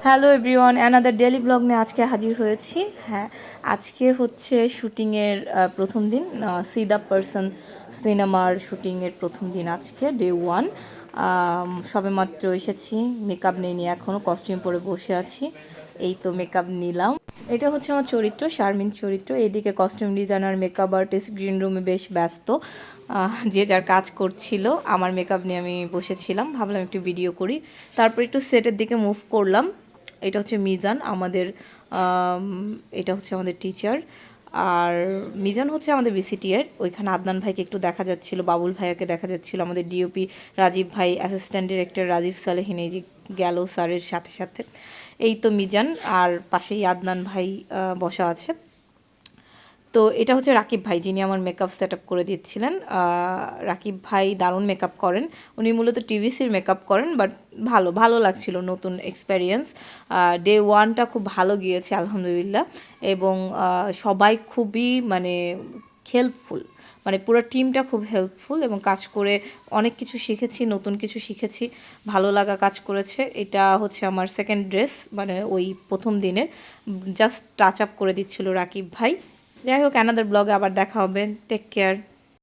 Hello everyone, another daily blog নিয়ে আজকে হাজির হয়েছি। হ্যাঁ, আজকে হচ্ছে শুটিংয়ের প্রথম দিন, সি দ্য পারসন সিনেমার শুটিংয়ের প্রথম দিন। আজকে ডে 1। সবে মাত্র এসেছি, মেকআপ নেইনি, এখনও কস্টিউম পরে বসে আছি। এই তো মেকআপ নিলাম। এটা হচ্ছে আমার চরিত্র, শারমিন চরিত্র। এদিকে costume designer, makeup artist green রুমে বেশ ব্যস্ত, যে যার কাজ করছিল। আমার মেকআপ নিয়ে আমি বসেছিলাম, ভাবলাম একটু ভিডিও করি। তারপর একটু সেটের দিকে মুভ করলাম। এটা হচ্ছে মিজান আমাদের, এটা হচ্ছে আমাদের টিচার। আর মিজান হচ্ছে আমাদের বিসিটিএর। ওইখানে আদনান ভাইকে একটু দেখা যাচ্ছিল, বাবুল ভাইয়াকে দেখা যাচ্ছিল, আমাদের ডিওপি রাজীব ভাই, অ্যাসিস্ট্যান্ট ডিরেক্টর রাজীব সালেহিন এই যে গেল স্যারের সাথে সাথে। এই তো মিজান, আর পাশেই আদনান ভাই বসা আছে। তো এটা হচ্ছে রাকিব ভাই, যিনি আমার মেকআপ সেট আপ করে দিচ্ছিলেন। রাকিব ভাই দারুণ মেকআপ করেন। উনি মূলত টিভিসির মেকআপ করেন, বাট ভালো ভালো লাগছিল, নতুন এক্সপেরিয়েন্স। ডে 1টা খুব ভালো গিয়েছে আলহামদুলিল্লাহ। এবং সবাই খুবই মানে হেল্পফুল, মানে পুরো টিমটা খুব হেল্পফুল, এবং কাজ করে অনেক কিছু শিখেছি, নতুন কিছু শিখেছি, ভালো লাগা কাজ করেছে। এটা হচ্ছে আমার সেকেন্ড ড্রেস, মানে ওই প্রথম দিনের জাস্ট টাচ আপ করে দিচ্ছিল রাকিব ভাই। যাই হোক, অ্যানাদার ব্লগে আবার দেখা হবে। Take care.